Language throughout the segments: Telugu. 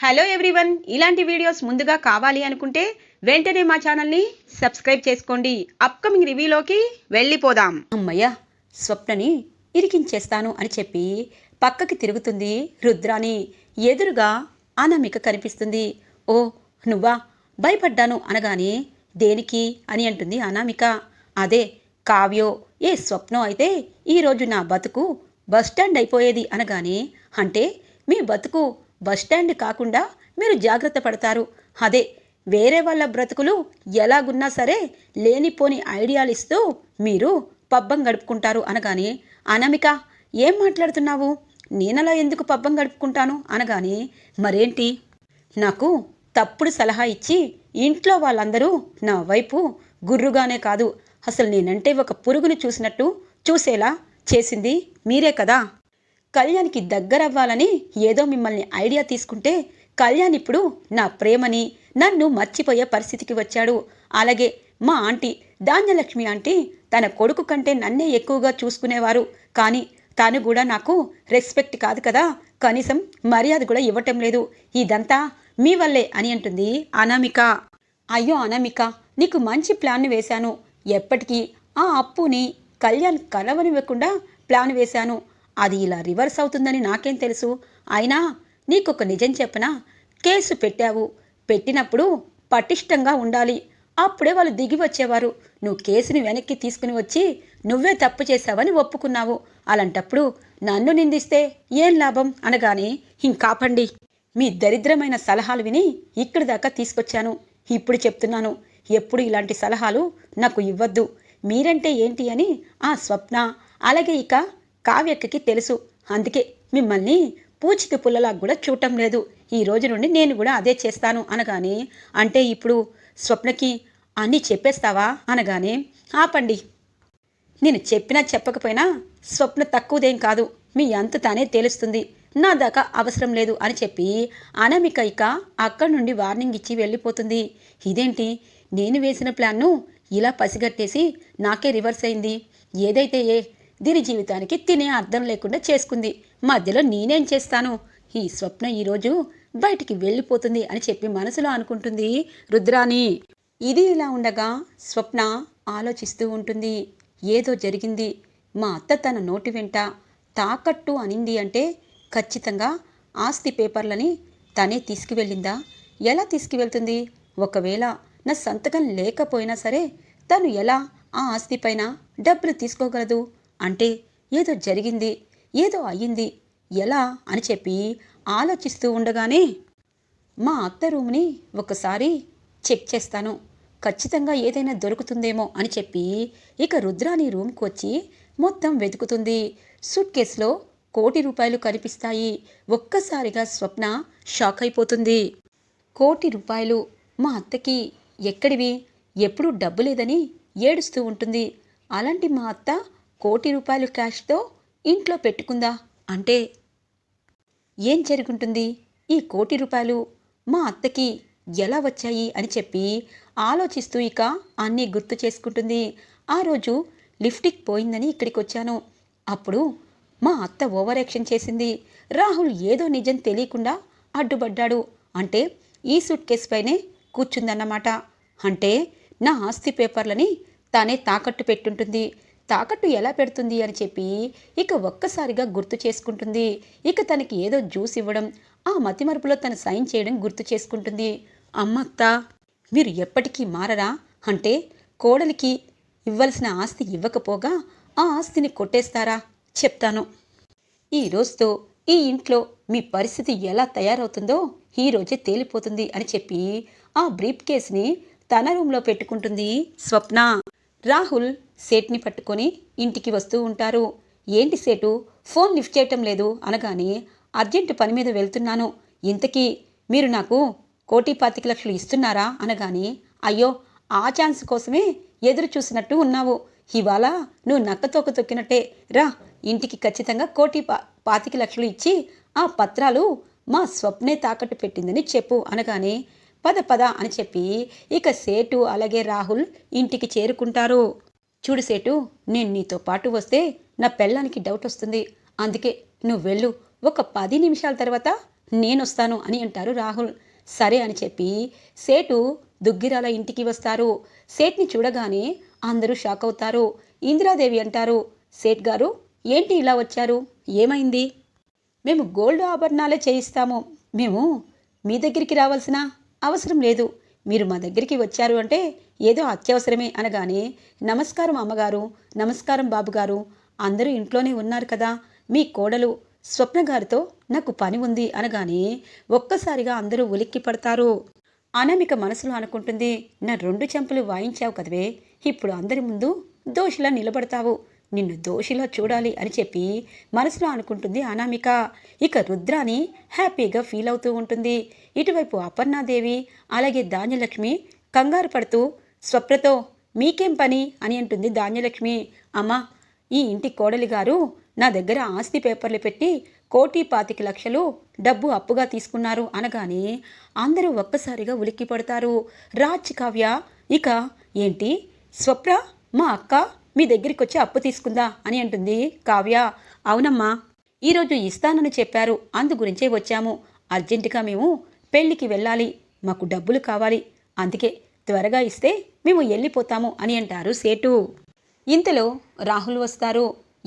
హలో ఎవ్రీవన్, ఇలాంటి వీడియోస్ ముందుగా కావాలి అనుకుంటే వెంటనే మా ఛానల్ని సబ్స్క్రైబ్ చేసుకోండి. అప్కమింగ్ రివ్యూలోకి వెళ్ళిపోదాం. అమ్మయ్య, స్వప్నని ఇరికించేస్తాను అని చెప్పి పక్కకి తిరుగుతుంది రుద్రాని. ఎదురుగా అనామిక కనిపిస్తుంది. ఓ నువ్వా, భయపడ్డాను అనగానే దేనికి అని అంటుంది అనామిక. అదే కావ్యో ఏ స్వప్నం అయితే ఈరోజు నా బతుకు బస్టాండ్ అయిపోయేది అనగానే, అంటే మీ బతుకు బస్టాండ్ కాకుండా మీరు జాగ్రత్త పడతారు, అదే వేరే వాళ్ళ బ్రతుకులు ఎలాగున్నా సరే లేనిపోని ఐడియాలు ఇస్తూ మీరు పబ్బం గడుపుకుంటారు అనగానే, అనామిక ఏం మాట్లాడుతున్నావు, నేనలా ఎందుకు పబ్బం గడుపుకుంటాను అనగానే, మరేంటి నాకు తప్పుడు సలహా ఇచ్చి ఇంట్లో వాళ్ళందరూ నా వైపు గుర్రుగానే కాదు, అసలు నేనంటే ఒక పురుగును చూసినట్టు చూసేలా చేసింది మీరే కదా. కళ్యాణ్కి దగ్గరవ్వాలని ఏదో మిమ్మల్ని ఐడియా తీసుకుంటే కళ్యాణ్ ఇప్పుడు నా ప్రేమని నన్ను మర్చిపోయే పరిస్థితికి వచ్చాడు. అలాగే మా ఆంటీ ధాన్యలక్ష్మి ఆంటీ తన కొడుకు కంటే నన్నే ఎక్కువగా చూసుకునేవారు, కానీ తాను కూడా నాకు రెస్పెక్ట్ కాదు కదా, కనీసం మర్యాద కూడా ఇవ్వటం లేదు, ఇదంతా మీ వల్లే అని అంటుంది అనామిక. అయ్యో అనామిక, నీకు మంచి ప్లాన్ వేశాను, ఎప్పటికీ ఆ అప్పుని కళ్యాణ్ కలవనివ్వకుండా ప్లాన్ వేశాను, అది ఇలా రివర్స్ అవుతుందని నాకేం తెలుసు. అయినా నీకొక నిజం చెప్పనా, కేసు పెట్టావు, పెట్టినప్పుడు పటిష్టంగా ఉండాలి, అప్పుడే వాళ్ళు దిగి వచ్చేవారు. నువ్వు కేసుని వెనక్కి తీసుకుని వచ్చి నువ్వే తప్పు చేశావని ఒప్పుకున్నావు, అలాంటప్పుడు నన్ను నిందిస్తే ఏం లాభం అనగానే, ఇంకాపండి, మీ దరిద్రమైన సలహాలు విని ఇక్కడి దాకా తీసుకొచ్చాను, ఇప్పుడు చెప్తున్నాను, ఎప్పుడు ఇలాంటి సలహాలు నాకు ఇవ్వద్దు. మీరంటే ఏంటి అని ఆ స్వప్న అలాగే ఇక కావ్యక్కకి తెలుసు, అందుకే మిమ్మల్ని పూచిక పుల్లలా కూడా చూడటం లేదు, ఈ రోజు నుండి నేను కూడా అదే చేస్తాను అనగానే, అంటే ఇప్పుడు స్వప్నకి అన్నీ చెప్పేస్తావా అనగానే, ఆపండి, నేను చెప్పినా చెప్పకపోయినా స్వప్న తక్కువదేం కాదు, మీ అంత తానే తెలుస్తుంది, నా దాకా అవసరం లేదు అని చెప్పి అనామిక ఇక అక్కడి నుండి వార్నింగ్ ఇచ్చి వెళ్ళిపోతుంది. ఇదేంటి, నేను వేసిన ప్లాన్ను ఇలా పసిగట్టేసి నాకే రివర్స్ అయింది, ఏదైతే దీని జీవితానికి తినే అర్థం లేకుండా చేసుకుంది, మధ్యలో నేనేం చేస్తాను, ఈ స్వప్న ఈరోజు బయటికి వెళ్ళిపోతుంది అని చెప్పి మనసులో అనుకుంటుంది రుద్రాని. ఇది ఇలా ఉండగా స్వప్న ఆలోచిస్తూ ఉంటుంది, ఏదో జరిగింది, మా అత్త తన నోటి వెంట తాకట్టు అనింది అంటే ఖచ్చితంగా ఆస్తి పేపర్లని తనే తీసుకువెళ్ళిందా, ఎలా తీసుకువెళ్తుంది, ఒకవేళ నా సంతకం లేకపోయినా సరే తను ఎలా ఆ ఆస్తిపైన డబ్బులు తీసుకోగలదు, అంటే ఏదో జరిగింది, ఏదో అయ్యింది, ఎలా అని చెప్పి ఆలోచిస్తూ ఉండగానే, మా అత్త రూమ్ని ఒకసారి చెక్ చేస్తాను, ఖచ్చితంగా ఏదైనా దొరుకుతుందేమో అని చెప్పి ఇక రుద్రాని రూమ్కి వచ్చి మొత్తం వెతుకుతుంది. సూట్ కేసులో ₹1,00,00,000 కనిపిస్తాయి. ఒక్కసారిగా స్వప్న షాక్ అయిపోతుంది. ₹1,00,00,000 మా అత్తకి ఎక్కడివి, ఎప్పుడూ డబ్బు లేదని ఏడుస్తూ ఉంటుంది, అలాంటి మా అత్త ₹1,00,00,000 క్యాష్తో ఇంట్లో పెట్టుకుందా, అంటే ఏం జరుగుంటుంది, ఈ ₹1,00,00,000 మా అత్తకి ఎలా వచ్చాయి అని చెప్పి ఆలోచిస్తూ ఇక అన్నీ గుర్తు చేసుకుంటుంది. ఆ రోజు లిఫ్ట్కి పోయిందని ఇక్కడికి వచ్చాను, అప్పుడు మా అత్త ఓవర్ యాక్షన్ చేసింది, రాహుల్ ఏదో నిజం తెలియకుండా అడ్డుపడ్డాడు, అంటే ఈ సూట్ కేసు పైనే కూర్చుందన్నమాట, అంటే నా ఆస్తి పేపర్లని తానే తాకట్టు పెట్టుంటుంది, తాకట్టు ఎలా పెడుతుంది అని చెప్పి ఇక ఒక్కసారిగా గుర్తు చేసుకుంటుంది. ఇక తనకి ఏదో జ్యూస్ ఇవ్వడం, ఆ మతిమరుపులో తను సైన్ చేయడం గుర్తు చేసుకుంటుంది. అమ్మత్త, మీరు ఎప్పటికీ మారరా, అంటే కోడలికి ఇవ్వాల్సిన ఆస్తి ఇవ్వకపోగా ఆ ఆస్తిని కొట్టేస్తారా, చెప్తాను, ఈ రోజుతో ఈ ఇంట్లో మీ పరిస్థితి ఎలా తయారవుతుందో ఈరోజే తేలిపోతుంది అని చెప్పి ఆ బ్రీఫ్ కేసుని తన రూమ్లో పెట్టుకుంటుంది స్వప్న. రాహుల్ సేట్ని పట్టుకొని ఇంటికి వస్తూ ఉంటారు. ఏంటి సేటు, ఫోన్ లిఫ్ట్ చేయటం లేదు అనగానే, అర్జెంటు పని మీద వెళ్తున్నాను, ఇంతకీ మీరు నాకు ₹1,25,00,000 ఇస్తున్నారా అనగానే, అయ్యో ఆ ఛాన్స్ కోసమే ఎదురు చూసినట్టు ఉన్నావు, ఇవాళ నువ్వు నక్కతోక తొక్కినట్టే, రా ఇంటికి ఖచ్చితంగా ₹1,25,00,000 ఇచ్చి ఆ పత్రాలు మా స్వప్నే తాకట్టు పెట్టిందని చెప్పు అనగానే, పద పద అని చెప్పి ఇక సేటు అలాగే రాహుల్ ఇంటికి చేరుకుంటారు. చూడు సేటు, నేను నీతో పాటు వస్తే నా పెళ్ళానికి డౌట్ వస్తుంది, అందుకే నువ్వు వెళ్ళు, ఒక 10 నిమిషాల తర్వాత నేనొస్తాను అని అంటారు రాహుల్. సరే అని చెప్పి సేటు దుగ్గిరాల ఇంటికి వస్తారు. సేట్ని చూడగానే అందరూ షాక్ అవుతారు. ఇందిరాదేవి అంటారు, సేట్ గారు ఏంటి ఇలా వచ్చారు, ఏమైంది? మేము గోల్డ్ ఆభరణాలే చేయిస్తాము, మేము మీ దగ్గరికి రావాల్సిన అవసరం లేదు, మీరు మా దగ్గరికి వచ్చారు అంటే ఏదో అత్యవసరమే అనగానే, నమస్కారం అమ్మగారు, నమస్కారం బాబుగారు, అందరూ ఇంట్లోనే ఉన్నారు కదా, మీ కోడలు స్వప్న గారితో నాకు పని ఉంది అనగానే ఒక్కసారిగా అందరూ ఉలిక్కి పడతారు. అనామిక మనసులో అనుకుంటుంది, నా 2 చెంపలు వాయించావు కదవే, ఇప్పుడు అందరి ముందు దోషిలా నిలబడతావు, నిన్ను దోషిలా చూడాలి అని చెప్పి మనసులో అనుకుంటుంది అనామిక. ఇక రుద్రాని హ్యాపీగా ఫీల్ అవుతూ ఉంటుంది. ఇటువైపు అపర్ణాదేవి అలాగే ధాన్యలక్ష్మి కంగారు పడుతూ, స్వప్నతో మీకేం పని అని అంటుంది ధాన్యలక్ష్మి. అమ్మా, ఈ ఇంటి కోడలి గారు నా దగ్గర ఆస్తి పేపర్లు పెట్టి 1,25,00,000 డబ్బు అప్పుగా తీసుకున్నారు అనగానే అందరూ ఒక్కసారిగా ఉలిక్కి పడతారు. రాజ్ కావ్య ఇక ఏంటి స్వప్న మా అక్క మీ దగ్గరికి వచ్చి అప్పు తీసుకుందా అని అంటుంది కావ్య. అవునమ్మా, ఈరోజు ఇస్తానని చెప్పారు, అందు గురించే వచ్చాము, అర్జెంటుగా మేము పెళ్ళికి వెళ్ళాలి, మాకు డబ్బులు కావాలి, అందుకే త్వరగా ఇస్తే మేము వెళ్ళిపోతాము అని అంటారు సేటు. ఇంతలో రాహుల్ వస్తారు.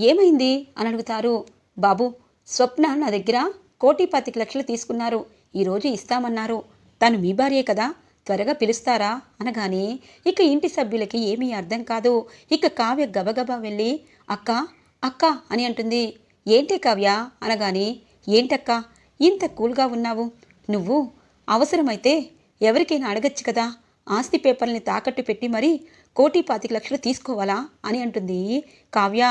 ఏమైంది అని అడుగుతారు. బాబు, స్వప్న నా దగ్గర 1,25,00,000 తీసుకున్నారు, ఈరోజు ఇస్తామన్నారు, తను మీ భార్యే కదా, త్వరగా పిలుస్తారా అనగానే ఇక ఇంటి సభ్యులకి ఏమీ అర్థం కాదు. ఇక కావ్య గబగబా వెళ్ళి అక్క అక్క అని అంటుంది. ఏంటి కావ్య అనగానే, ఏంటక్క ఇంత కూల్గా ఉన్నావు, నువ్వు అవసరమైతే ఎవరికైనా అడగచ్చు కదా, ఆస్తి పేపర్ని తాకట్టు పెట్టి మరి 1,25,00,000 తీసుకోవాలా అని అంటుంది కావ్య.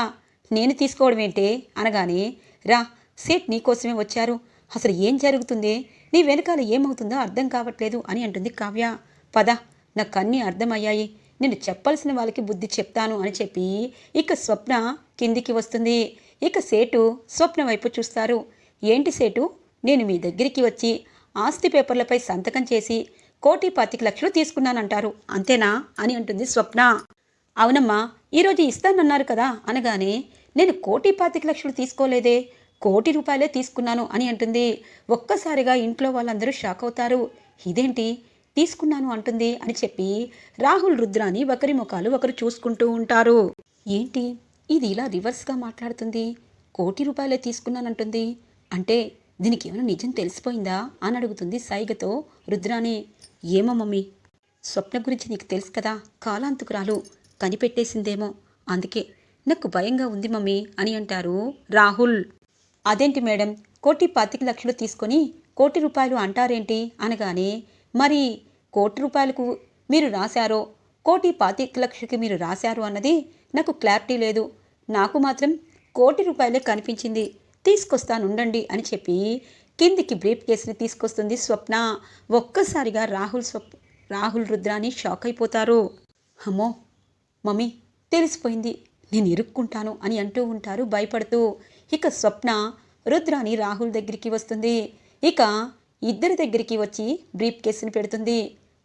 నేను తీసుకోవడం ఏంటే అనగానే, రా సేట్ నీకోసమే వచ్చారు, అసలు ఏం జరుగుతుంది, నీ వెనకాల ఏమవుతుందో అర్థం కావట్లేదు అని అంటుంది కావ్య. పద, నాకు అన్నీ అర్థమయ్యాయి, నేను చెప్పాల్సిన వాళ్ళకి బుద్ధి చెప్తాను అని చెప్పి ఇక స్వప్న కిందికి వస్తుంది. ఇక సేటు స్వప్న వైపు చూస్తారు. ఏంటి సేటు, నేను మీ దగ్గరికి వచ్చి ఆస్తి పేపర్లపై సంతకం చేసి 1,25,00,000 తీసుకున్నానంటారు, అంతేనా అని అంటుంది స్వప్న. అవునమ్మా, ఈరోజు ఇస్తానన్నారు కదా అనగానే, నేను 1,25,00,000 తీసుకోలేదే, 1,00,00,000 రూపాయలే తీసుకున్నాను అని అంటుంది. ఒక్కసారిగా ఇంట్లో వాళ్ళందరూ షాక్ అవుతారు. ఇదేంటి తీసుకున్నాను అంటుంది అని చెప్పి రాహుల్ రుద్రాని ఒకరి ముఖాలు ఒకరు చూసుకుంటూ ఉంటారు. ఏంటి ఇది ఇలా రివర్స్గా మాట్లాడుతుంది, 1,00,00,000 రూపాయలే తీసుకున్నానంటుంది అంటే దీనికి ఏమైనా నిజం తెలిసిపోయిందా అని అడుగుతుంది సైగతో రుద్రాని. ఏమో మమ్మీ, స్వప్న గురించి నీకు తెలుసు కదా, కాలాంతకురాలు, కనిపెట్టేసిందేమో, అందుకే నాకు భయంగా ఉంది మమ్మీ అని అంటారు రాహుల్. అదేంటి మేడం, 1,25,00,000 తీసుకొని 1,00,00,000 రూపాయలు అంటారేంటి అనగానే, మరి 1,00,00,000 రూపాయలకు మీరు రాశారో 1,25,00,000కి మీరు రాశారు అన్నది నాకు క్లారిటీ లేదు, నాకు మాత్రం 1,00,00,000 రూపాయలే కనిపించింది, తీసుకొస్తానుండండి అని చెప్పి కిందికి బ్రీఫ్ కేసుని తీసుకొస్తుంది స్వప్న. ఒక్కసారిగా రాహుల్ రుద్రాని షాక్ అయిపోతారు. అమ్మో మమ్మీ, తెలిసిపోయింది, నేను ఇరుక్కుంటాను అని అంటూ ఉంటారు భయపడుతూ. ఇక స్వప్న రుద్రాని రాహుల్ దగ్గరికి వస్తుంది. ఇక ఇద్దరి దగ్గరికి వచ్చి బ్రీఫ్ కేసుని పెడుతుంది.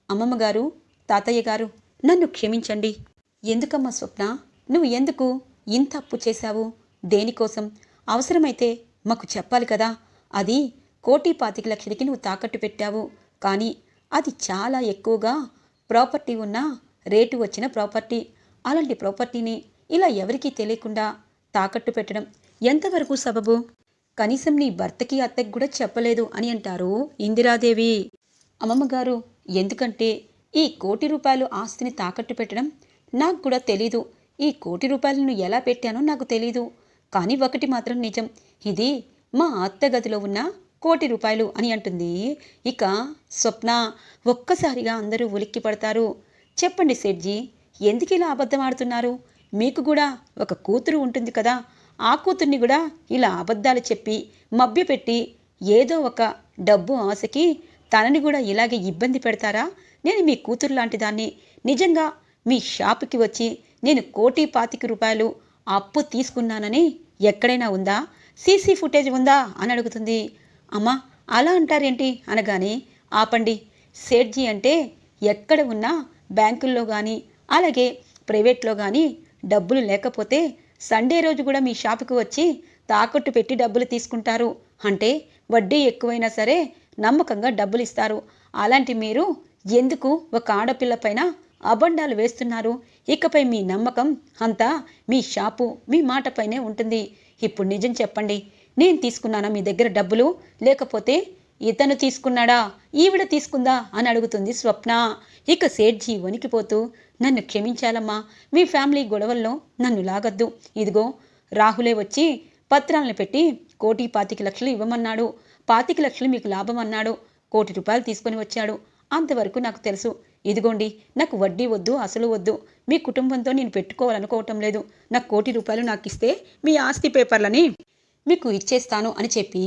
అమ్మమ్మ గారు, తాతయ్య గారు, నన్ను క్షమించండి. ఎందుకమ్మా స్వప్న, నువ్వు ఎందుకు ఇంత అప్పు చేశావు, దేనికోసం, అవసరమైతే మాకు చెప్పాలి కదా, అది 1,25,00,000కి నువ్వు తాకట్టు పెట్టావు, కానీ అది చాలా ఎక్కువగా ప్రాపర్టీ ఉన్న రేటు వచ్చిన ప్రాపర్టీ, అలాంటి ప్రాపర్టీని ఇలా ఎవరికీ తెలియకుండా తాకట్టు పెట్టడం ఎంతవరకు సబబు, కనీసం నీ భర్తకి అత్తకి కూడా చెప్పలేదు అని అంటారు ఇందిరాదేవి. అమ్మమ్మగారు, ఎందుకంటే ఈ 1,00,00,000 రూపాయలు ఆస్తిని తాకట్టు పెట్టడం నాకు కూడా తెలీదు, ఈ 1,00,00,000 రూపాయలను ఎలా పెట్టానో నాకు తెలీదు, కానీ ఒకటి మాత్రం నిజం, ఇది మా అత్తగదిలో ఉన్న 1,00,00,000 రూపాయలు అని అంటుంది ఇక స్వప్న. ఒక్కసారిగా అందరూ ఉలిక్కి పడతారు. చెప్పండి సేట్జీ, ఎందుకు ఇలా అబద్ధం ఆడుతున్నారు, మీకు కూడా ఒక కూతురు ఉంటుంది కదా, ఆ కూతుర్ని కూడా ఇలా అబద్ధాలు చెప్పి మభ్యపెట్టి ఏదో ఒక డబ్బు ఆశకి తనని కూడా ఇలాగే ఇబ్బంది పెడతారా, నేను మీ కూతురు లాంటి దాన్ని, నిజంగా మీ షాపుకి వచ్చి నేను 1,25,00,000 రూపాయలు అప్పు తీసుకున్నానని ఎక్కడైనా ఉందా, సీసీ ఫుటేజ్ ఉందా అని అడుగుతుంది. అమ్మా అలా అంటారేంటి అనగానే, ఆపండి, సేట్జీ అంటే ఎక్కడ ఉన్నా బ్యాంకుల్లో కానీ అలాగే ప్రైవేట్లో కానీ డబ్బులు లేకపోతే సండే రోజు కూడా మీ షాపుకి వచ్చి తాకట్టు పెట్టి డబ్బులు తీసుకుంటారు, అంటే వడ్డీ ఎక్కువైనా సరే నమ్మకంగా డబ్బులు ఇస్తారు. అలాంటి మీరు ఎందుకు ఒక ఆడపిల్ల పైన అబండాలు వేస్తున్నారు? ఇకపై మీ నమ్మకం అంతా మీ షాపు, మీ మాటపైనే ఉంటుంది. ఇప్పుడు నిజం చెప్పండి, నేను తీసుకున్నానా మీ దగ్గర డబ్బులు, లేకపోతే ఇతను తీసుకున్నాడా, ఈవిడ తీసుకుందా అని అడుగుతుంది స్వప్న. ఇక సేఠ్జీ వణికిపోతూ, నన్ను క్షమించాలమ్మా, మీ ఫ్యామిలీ గొడవల్లో నన్ను లాగద్దు. ఇదిగో రాహులే వచ్చి పత్రాలను పెట్టి 1,25,00,000 ఇవ్వమన్నాడు. 25,00,000 మీకు లాభం అన్నాడు. 1,00,00,000 రూపాయలు తీసుకొని వచ్చాడు. అంతవరకు నాకు తెలుసు. ఇదిగోండి, నాకు వడ్డీ వద్దు, అసలు వద్దు. మీ కుటుంబంతో నేను పెట్టుకోవాలనుకోవటం లేదు. నాకు 1,00,00,000 రూపాయలు నాకు ఇస్తే మీ ఆస్తి పేపర్లని మీకు ఇచ్చేస్తాను అని చెప్పి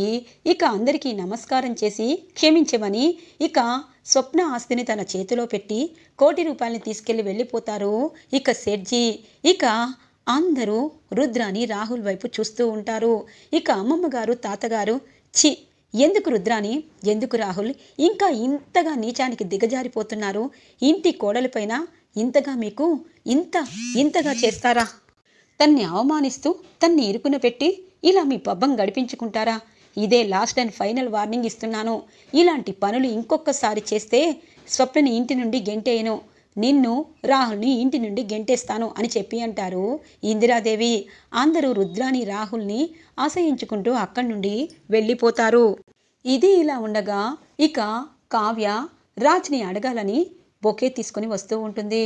ఇక అందరికీ నమస్కారం చేసి క్షమించమని ఇక స్వప్న ఆస్తిని తన చేతిలో పెట్టి 1,00,00,000 రూపాయలని తీసుకెళ్లి వెళ్ళిపోతారు ఇక సేఠ్జీ. ఇక అందరూ రుద్రాని రాహుల్ వైపు చూస్తూ ఉంటారు. ఇక అమ్మమ్మ గారు, తాతగారు, చి ఎందుకు రుద్రాని, ఎందుకు రాహుల్ ఇంకా ఇంతగా నీచానికి దిగజారిపోతున్నారు? ఇంటి కోడలిపైన ఇంతగా మీకు ఇంతగా చేస్తారా? తన్ని అవమానిస్తూ తన్ని ఇరుకున పెట్టి ఇలా మీ పబ్బం గడిపించుకుంటారా? ఇదే లాస్ట్ అండ్ ఫైనల్ వార్నింగ్ ఇస్తున్నాను. ఇలాంటి పనులు ఇంకొకసారి చేస్తే స్వప్నని ఇంటి నుండి గెంటేయను, నిన్ను రాహుల్ని ఇంటి నుండి గెంటేస్తాను అని చెప్పి అంటారు ఇందిరాదేవి. అందరూ రుద్రాని రాహుల్ని ఆశయించుకుంటూ అక్కడి నుండి వెళ్ళిపోతారు. ఇది ఇలా ఉండగా ఇక కావ్య రాజ్ని అడగాలని బొకే తీసుకుని వస్తూ ఉంటుంది.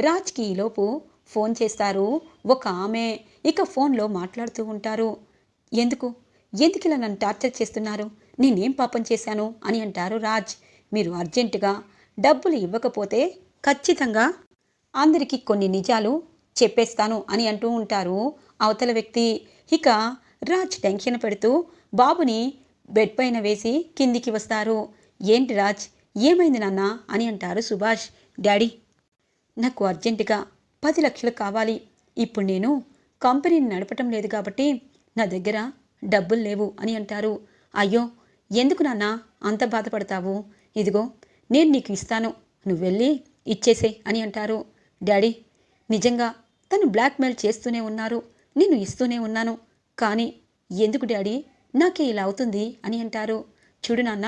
రాజ్కి ఈలోపు ఫోన్ చేస్తారు ఒక ఆమె. ఇక ఫోన్లో మాట్లాడుతూ ఉంటారు. ఎందుకు ఇలా నన్ను టార్చర్ చేస్తున్నారు? నేనేం పాపం చేశాను అని అంటారు రాజ్. మీరు అర్జెంటుగా డబ్బులు ఇవ్వకపోతే ఖచ్చితంగా అందరికీ కొన్ని నిజాలు చెప్పేస్తాను అని అంటూ ఉంటారు అవతల వ్యక్తి. ఇక రాజ్ టెన్షన్ పెడుతూ బాబుని బెడ్ పైన వేసి కిందికి వస్తారు. ఏంటి రాజ్, ఏమైంది నాన్న అని అంటారు సుభాష్. డాడీ, నాకు అర్జెంటుగా 10 లక్షలు కావాలి. ఇప్పుడు నేను కంపెనీని నడపటం లేదు కాబట్టి నా దగ్గర డబ్బులు లేవు అని అంటారు. అయ్యో, ఎందుకు నాన్న అంత బాధపడతావు? ఇదిగో నేను నీకు ఇస్తాను, నువ్వు వెళ్ళి ఇచ్చేసే అని అంటారు. డాడీ, నిజంగా తను బ్లాక్మెయిల్ చేస్తూనే ఉన్నారు, నేను ఇస్తూనే ఉన్నాను. కానీ ఎందుకు డాడీ నాకే ఇలా అవుతుంది అని అంటారు. చూడు నాన్న,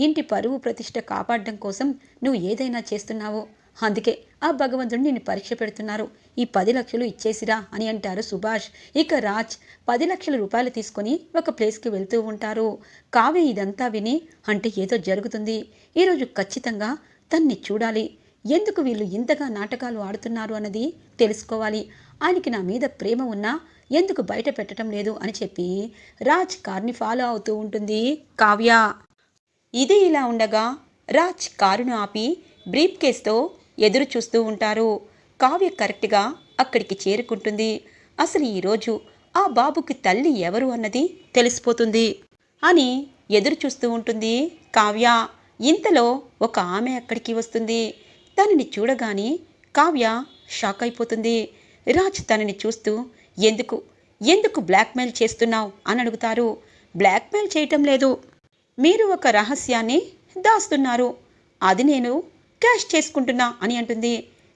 ఇంటి పరువు ప్రతిష్ట కాపాడడం కోసం నువ్వు ఏదైనా చేస్తున్నావు. అందుకే ఆ భగవంతుడు నిన్ను పరీక్ష పెడుతున్నారు. ఈ 10 లక్షలు ఇచ్చేసిరా అని అంటారు సుభాష్. ఇక రాజ్ 10 లక్షల రూపాయలు తీసుకొని ఒక ప్లేస్కి వెళ్తూ ఉంటారు. కావ్య ఇదంతా విని అంటే ఏదో జరుగుతుంది, ఈరోజు ఖచ్చితంగా తన్ని చూడాలి, ఎందుకు వీళ్ళు ఇంతగా నాటకాలు ఆడుతున్నారు అన్నది తెలుసుకోవాలి, ఆయనకి నా మీద ప్రేమ ఉన్నా ఎందుకు బయట పెట్టడం లేదు అని చెప్పి రాజ్ కార్ని ఫాలో అవుతూ ఉంటుంది కావ్య. ఇది ఇలా ఉండగా రాజ్ కారును ఆపి బ్రీఫ్ కేస్తో ఎదురు చూస్తూ ఉంటారు. కావ్య కరెక్ట్గా అక్కడికి చేరుకుంటుంది. అసలు ఈరోజు ఆ బాబుకి తల్లి ఎవరు అన్నది తెలిసిపోతుంది అని ఎదురు చూస్తూ ఉంటుంది కావ్య. ఇంతలో ఒక ఆమె అక్కడికి వస్తుంది. తనని చూడగానే కావ్య షాక్ అయిపోతుంది. రాజ్ తనని చూస్తూ ఎందుకు బ్లాక్మెయిల్ చేస్తున్నావు అని అడుగుతారు. బ్లాక్మెయిల్ చేయటం లేదు, మీరు ఒక రహస్యాన్ని దాస్తున్నారు, అది నేను క్యాష్ చేసుకుంటున్నా అని అంటుంది.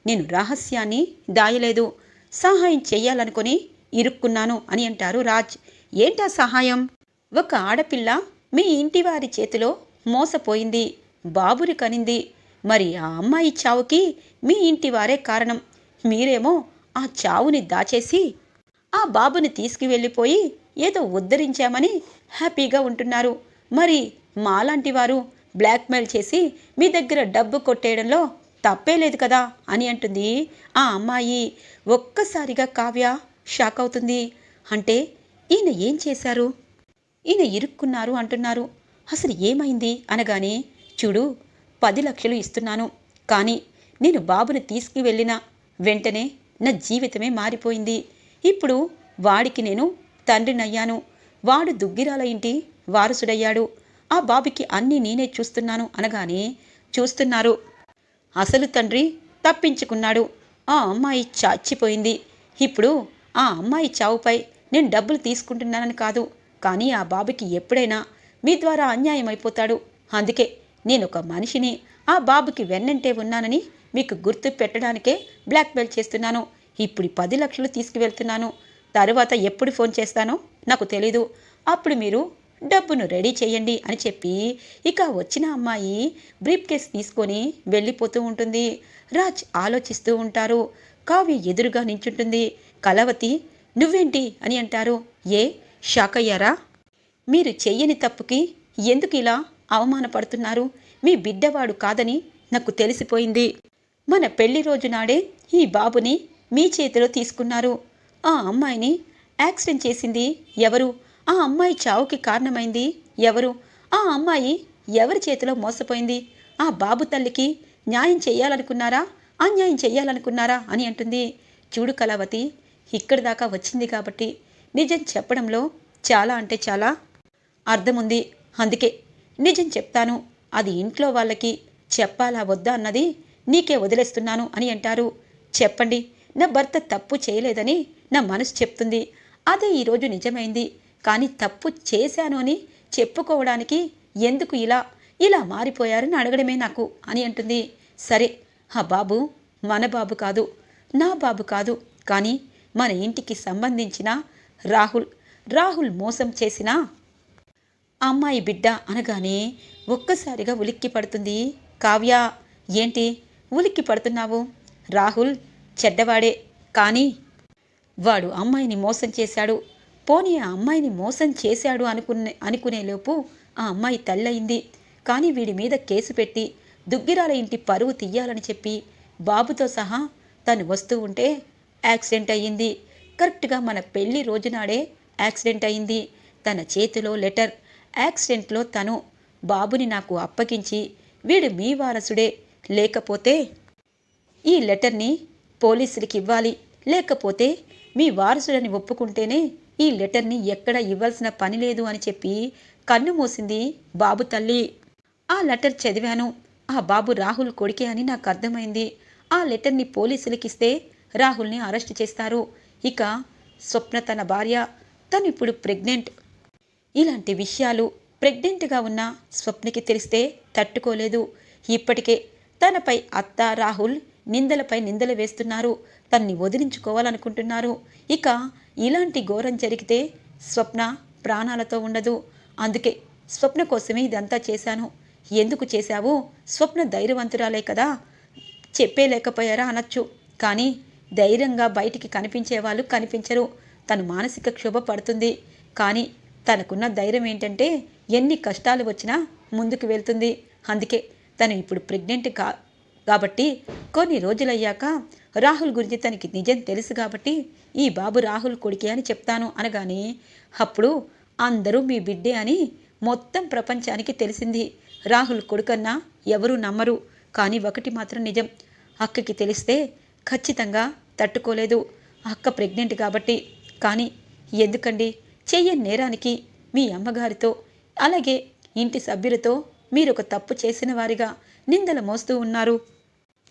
నేను రహస్యాన్ని దాయలేదు, సహాయం చెయ్యాలనుకొని ఇరుక్కున్నాను అని అంటారు రాజ్. ఏంటా సహాయం? ఒక ఆడపిల్ల మీ ఇంటి వారి చేతిలో మోసపోయింది, బాబుని కనింది. మరి ఆ అమ్మాయి చావుకి మీ ఇంటి వారే కారణం. మీరేమో ఆ చావుని దాచేసి ఆ బాబుని తీసుకువెళ్ళిపోయి ఏదో ఉద్ధరించామని హ్యాపీగా ఉంటున్నారు. మరి మాలాంటి వారు బ్లాక్మెయిల్ చేసి మీ దగ్గర డబ్బు కొట్టేయడంలో తప్పే లేదు కదా అని అంటుంది ఆ అమ్మాయి. ఒక్కసారిగా కావ్య షాక్ అవుతుంది. అంటే ఈయన ఏం చేశారు? ఈయన ఇరుక్కున్నారు అంటున్నారు, అసలు ఏమైంది అనగానే, చూడు 10 లక్షలు ఇస్తున్నాను, కానీ నేను బాబుని తీసుకువెళ్ళిన వెంటనే నా జీవితమే మారిపోయింది. ఇప్పుడు వాడికి నేను తండ్రినయ్యాను, వాడు దుగ్గిరాల ఇంటి వారసుడయ్యాడు, ఆ బాబుకి అన్నీ నేనే చూస్తున్నాను అనగానే, చూస్తున్నారు, అసలు తండ్రి తప్పించుకున్నాడు, ఆ అమ్మాయి చచ్చిపోయింది. ఇప్పుడు ఆ అమ్మాయి చావుపై నేను డబ్బులు తీసుకుంటున్నానని కాదు, కానీ ఆ బాబుకి ఎప్పుడైనా మీ ద్వారా అన్యాయం అయిపోతాడు. అందుకే నేను ఒక మనిషిని ఆ బాబుకి వెన్నంటే ఉన్నానని మీకు గుర్తు పెట్టడానికే బ్లాక్మెయిల్ చేస్తున్నాను. ఇప్పుడు 10 లక్షలు తీసుకువెళ్తున్నాను, తరువాత ఎప్పుడు ఫోన్ చేస్తానో నాకు తెలీదు. అప్పుడు మీరు డబ్బును రెడీ చేయండి అని చెప్పి ఇక వచ్చిన అమ్మాయి బ్రీఫ్ కేస్ తీసుకొని వెళ్ళిపోతూ ఉంటుంది. రాజ్ ఆలోచిస్తూ ఉంటారు. కావ్య ఎదురుగా నించుంటుంది. కళావతి నువ్వేంటి అని అంటారు. ఏ షాక్ అయ్యారా? మీరు చెయ్యని తప్పుకి ఎందుకు ఇలా అవమానపడుతున్నారు? మీ బిడ్డవాడు కాదని నాకు తెలిసిపోయింది. మన పెళ్లి రోజు నాడే ఈ బాబుని మీ చేతిలో తీసుకున్నారు. ఆ అమ్మాయిని యాక్సిడెంట్ చేసింది ఎవరు? ఆ అమ్మాయి చావుకి కారణమైంది ఎవరు? ఆ అమ్మాయి ఎవరి చేతిలో మోసపోయింది? ఆ బాబు తల్లికి న్యాయం చెయ్యాలనుకున్నారా, అన్యాయం చెయ్యాలనుకున్నారా అని అంటుంది. చూడు కళావతి, ఇక్కడి దాకా వచ్చింది కాబట్టి నిజం చెప్పడంలో చాలా అంటే చాలా అర్థం ఉంది. అందుకే నిజం చెప్తాను. అది ఇంట్లో వాళ్ళకి చెప్పాలా వద్దా అన్నది నీకే వదిలేస్తున్నాను అని అంటారు. చెప్పండి, నా భర్త తప్పు చేయలేదని నా మనసు చెప్తుంది. అదే ఈరోజు నిజమైంది. కానీ తప్పు చేశాను అని చెప్పుకోవడానికి ఎందుకు ఇలా మారిపోయారని అడగడమే నాకు అని అంటుంది. సరే, ఆ బాబు మన బాబు కాదు, నా బాబు కాదు, కానీ మన ఇంటికి సంబంధించిన రాహుల్ మోసం చేసిన అమ్మాయి బిడ్డ అనగానే ఒక్కసారిగా ఉలిక్కి పడుతుంది కావ్య. ఏంటి ఉలిక్కి పడుతున్నావు? రాహుల్ చెడ్డవాడే, కానీ వాడు అమ్మాయిని మోసం చేశాడు. పోనీ ఆ అమ్మాయిని మోసం చేశాడు అనుకునేలోపు ఆ అమ్మాయి తల్లయింది. కానీ వీడి మీద కేసు పెట్టి దుగ్గిరాల ఇంటి పరువు తీయాలని చెప్పి బాబుతో సహా తను వస్తూ ఉంటే యాక్సిడెంట్ అయ్యింది. కరెక్ట్గా మన పెళ్లి రోజునాడే యాక్సిడెంట్ అయింది. తన చేతిలో లెటర్. యాక్సిడెంట్లో తను బాబుని నాకు అప్పగించి వీడు మీ వారసుడే, లేకపోతే ఈ లెటర్ని పోలీసులకి ఇవ్వాలి, లేకపోతే మీ వారసుడని ఒప్పుకుంటేనే ఈ లెటర్ని ఎక్కడ ఇవ్వాల్సిన పని లేదు అని చెప్పి కన్ను మూసింది బాబు తల్లి. ఆ లెటర్ చదివాను. ఆ బాబు రాహుల్ కొడుకే అని నాకు అర్థమైంది. ఆ లెటర్ని పోలీసులకిస్తే రాహుల్ని అరెస్ట్ చేస్తారు. ఇక స్వప్న తన భార్య, తను ఇప్పుడు ప్రెగ్నెంట్. ఇలాంటి విషయాలు ప్రెగ్నెంట్గా ఉన్న స్వప్నకి తెలిస్తే తట్టుకోలేదు. ఇప్పటికే తనపై అత్త రాహుల్ నిందలపై నిందలు వేస్తున్నారు. తన్ని వదిలించుకోవాలనుకుంటున్నారు. ఇక ఇలాంటి ఘోరం జరిగితే స్వప్న ప్రాణాలతో ఉండదు. అందుకే స్వప్న కోసమే ఇదంతా చేశాను. ఎందుకు చేశావు? స్వప్న ధైర్యవంతురాలే కదా, చెప్పేలేకపోయారా అనొచ్చు. కానీ ధైర్యంగా బయటికి కనిపించే వాళ్ళు కనిపించరు. తను మానసిక క్షోభ పడుతుంది. కానీ తనకున్న ధైర్యం ఏంటంటే ఎన్ని కష్టాలు వచ్చినా ముందుకు వెళ్తుంది. అందుకే తను ఇప్పుడు ప్రెగ్నెంట్ కాబట్టి కొన్ని రోజులయ్యాక రాహుల్ గురించి తనకి నిజం తెలుసు కాబట్టి ఈ బాబు రాహుల్ కొడుకే అని చెప్తాను అనగానే అప్పుడు అందరూ మీ బిడ్డే అని మొత్తం ప్రపంచానికి తెలిసింది. రాహుల్ కొడుకన్నా ఎవరూ నమ్మరు. కానీ ఒకటి మాత్రం నిజం, అక్కకి తెలిస్తే ఖచ్చితంగా తట్టుకోలేదు. అక్క ప్రెగ్నెంట్ కాబట్టి. కానీ ఎందుకండి చెయ్యని నేరానికి మీ అమ్మగారితో అలాగే ఇంటి సభ్యులతో మీరు ఒక తప్పు చేసిన వారిగా నిందలు మోస్తూ ఉన్నారు.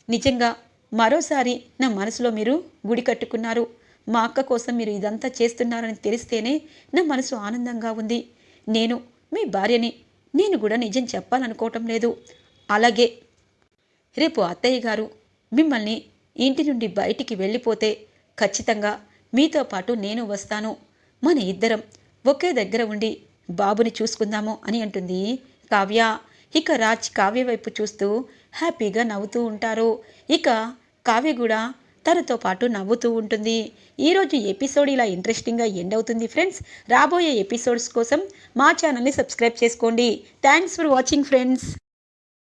నిజంగా మరోసారి నా మనసులో మీరు గుడి కట్టుకున్నారు. మా అక్క కోసం మీరు ఇదంతా చేస్తున్నారని తెలిస్తేనే నా మనసు ఆనందంగా ఉంది. నేను మీ భార్యని, నేను కూడా నిజం చెప్పాలనుకోవటం లేదు. అలాగే రేపు అత్తయ్య గారు మిమ్మల్ని ఇంటి నుండి బయటికి వెళ్ళిపోతే ఖచ్చితంగా మీతో పాటు నేను వస్తాను. మన ఇద్దరం ఒకే దగ్గర ఉండి బాబుని చూసుకుందాము అని అంటుంది కావ్య. ఇక రాజ్ కావ్య వైపు చూస్తూ హ్యాపీగా నవ్వుతూ ఉంటారు. ఇక కావ్య కూడా తనతో పాటు నవ్వుతూ ఉంటుంది. ఈరోజు ఎపిసోడ్ ఇలా ఇంట్రెస్టింగ్గా ఎండ్ అవుతుంది ఫ్రెండ్స్. రాబోయే ఎపిసోడ్స్ కోసం మా ఛానల్ని సబ్స్క్రైబ్ చేసుకోండి. Thanks for watching friends.